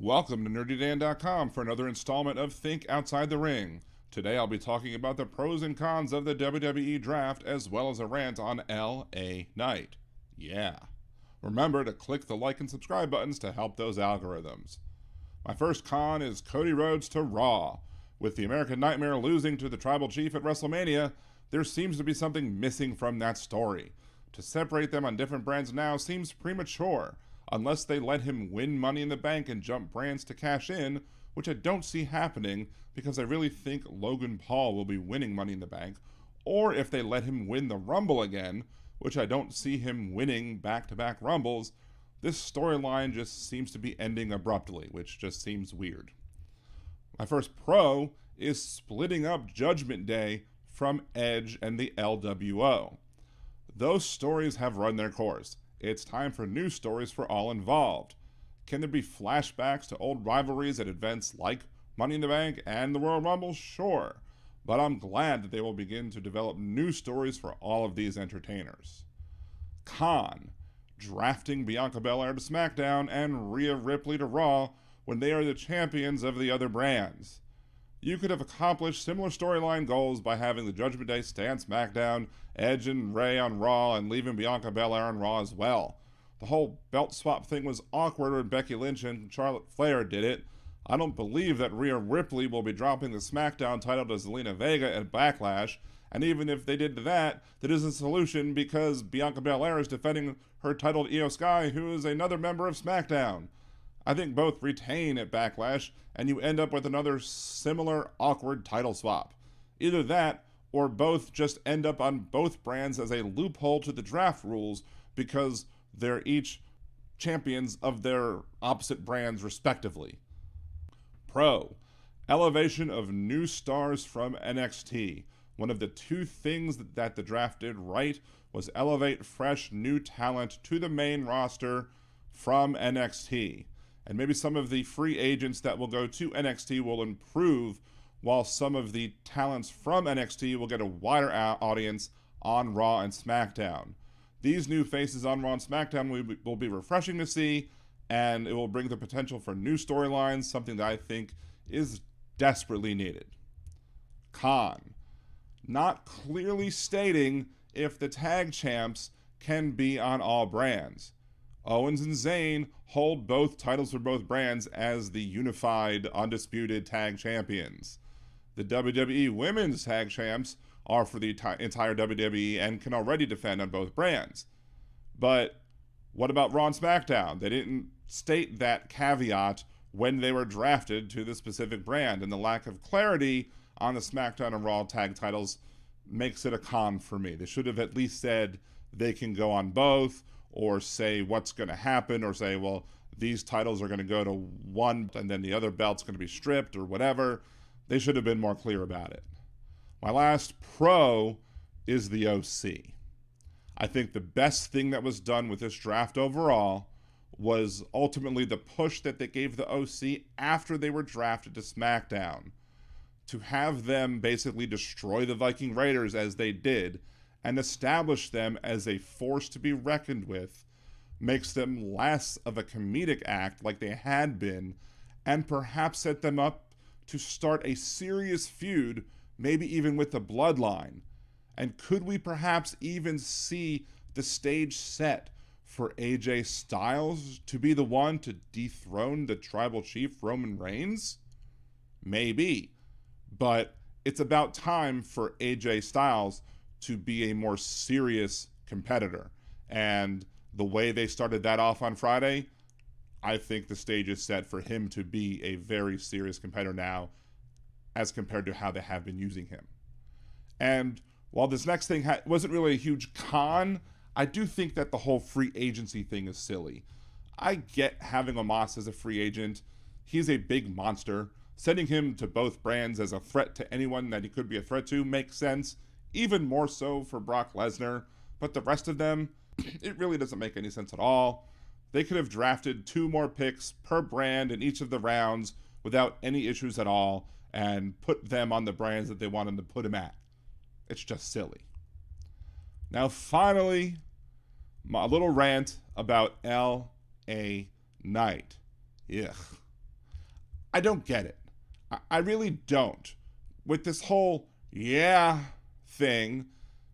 Welcome to NerdyDan.com for another installment of Think Outside the Ring. Today I'll be talking about the pros and cons of the WWE Draft as well as a rant on LA Knight. Yeah. Remember to click the like and subscribe buttons to help those algorithms. My first con is Cody Rhodes to Raw. With the American Nightmare losing to the Tribal Chief at WrestleMania, there seems to be something missing from that story. To separate them on different brands now seems premature, unless they let him win Money in the Bank and jump brands to cash in, which I don't see happening because I really think Logan Paul will be winning Money in the Bank, or if they let him win the Rumble again, which I don't see him winning back-to-back Rumbles. This storyline just seems to be ending abruptly, which just seems weird. My first pro is splitting up Judgment Day from Edge and the LWO. Those stories have run their course. It's time for new stories for all involved. Can there be flashbacks to old rivalries at events like Money in the Bank and the Royal Rumble? Sure. But I'm glad that they will begin to develop new stories for all of these entertainers. Con: drafting Bianca Belair to SmackDown and Rhea Ripley to Raw when they are the champions of the other brands. You could have accomplished similar storyline goals by having the Judgment Day stay on SmackDown, Edge and Rey on Raw, and leaving Bianca Belair on Raw as well. The whole belt swap thing was awkward when Becky Lynch and Charlotte Flair did it. I don't believe that Rhea Ripley will be dropping the SmackDown title to Zelina Vega at Backlash, and even if they did that isn't a solution because Bianca Belair is defending her title to Io Sky, who is another member of SmackDown. I think both retain at Backlash, and you end up with another similar awkward title swap. Either that, or both just end up on both brands as a loophole to the draft rules because they're each champions of their opposite brands respectively. Pro: elevation of new stars from NXT. One of the two things that the draft did right was elevate fresh new talent to the main roster from NXT. And maybe some of the free agents that will go to NXT will improve, while some of the talents from NXT will get a wider audience on Raw and SmackDown. These new faces on Raw and SmackDown will be refreshing to see, and it will bring the potential for new storylines, something that I think is desperately needed. Con: not clearly stating if the tag champs can be on all brands. Owens and Zayn hold both titles for both brands as the unified, undisputed tag champions. The WWE Women's Tag Champs are for the entire WWE and can already defend on both brands. But what about Raw and SmackDown? They didn't state that caveat when they were drafted to the specific brand, and the lack of clarity on the SmackDown and Raw tag titles makes it a con for me. They should have at least said they can go on both, or say what's going to happen, or say, well, these titles are going to go to one and then the other belt's going to be stripped or whatever. They should have been more clear about it. My last pro is the OC. I think the best thing that was done with this draft overall was ultimately the push that they gave the OC after they were drafted to SmackDown. To have them basically destroy the Viking Raiders as they did and establish them as a force to be reckoned with makes them less of a comedic act like they had been, and perhaps set them up to start a serious feud, maybe even with the Bloodline. And could we perhaps even see the stage set for AJ Styles to be the one to dethrone the Tribal Chief Roman Reigns? Maybe. But it's about time for AJ Styles to be a more serious competitor. And the way they started that off on Friday, I think the stage is set for him to be a very serious competitor now as compared to how they have been using him. And while this next thing wasn't really a huge con, I do think that the whole free agency thing is silly. I get having Omos as a free agent. He's a big monster. Sending him to both brands as a threat to anyone that he could be a threat to makes sense. Even more so for Brock Lesnar, but the rest of them, it really doesn't make any sense at all. They could have drafted 2 more picks per brand in each of the rounds without any issues at all and put them on the brands that they wanted to put them at. It's just silly. Now finally, a little rant about LA Knight. Ugh. I don't get it. I really don't. With this whole yeah thing,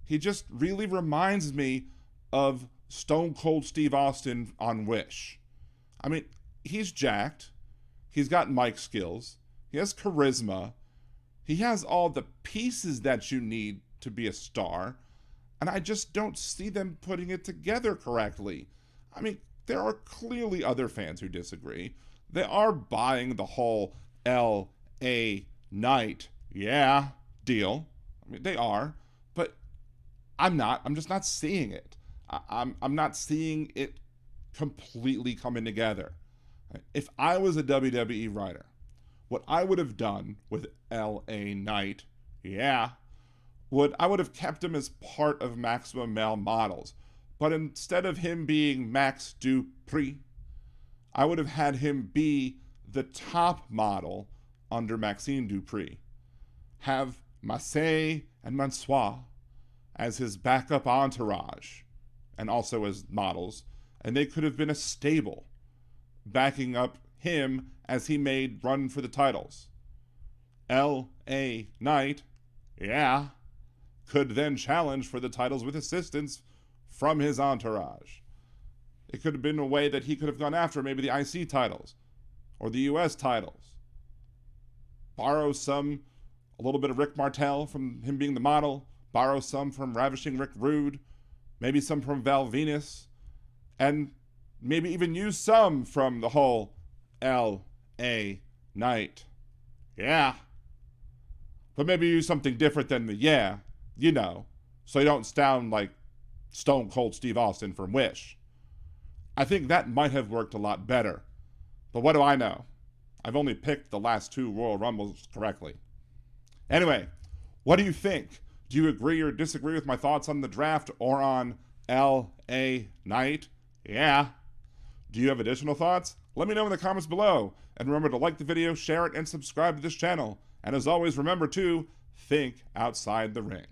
he just really reminds me of Stone Cold Steve Austin on Wish. I mean, he's jacked. He's got mic skills. He has charisma. He has all the pieces that you need to be a star. And I just don't see them putting it together correctly. I mean, there are clearly other fans who disagree. They are buying the whole L.A. Knight, yeah, deal. I mean, they are. But I'm not. I'm just not seeing it. I'm not seeing it completely coming together. If I was a WWE writer, what I would have done with L.A. Knight, yeah, I would have kept him as part of Maximum Male Models. But instead of him being Max Dupree, I would have had him be the top model under Maxine Dupree. Have Massey and Mansois as his backup entourage, and also as models, and they could have been a stable, backing up him as he made run for the titles. L.A. Knight, yeah, could then challenge for the titles with assistance from his entourage. It could have been a way that he could have gone after maybe the IC titles or the US titles. Borrow some, a little bit of Rick Martel from him being the model, borrow some from Ravishing Rick Rude, maybe some from Val Venus, and maybe even use some from the whole L.A. Knight. Yeah. But maybe use something different than the yeah, you know, so you don't sound like Stone Cold Steve Austin from Wish. I think that might have worked a lot better. But what do I know? I've only picked the last 2 Royal Rumbles correctly. Anyway, what do you think? Do you agree or disagree with my thoughts on the draft or on L.A. Knight? Yeah. Do you have additional thoughts? Let me know in the comments below. And remember to like the video, share it, and subscribe to this channel. And as always, remember to think outside the ring.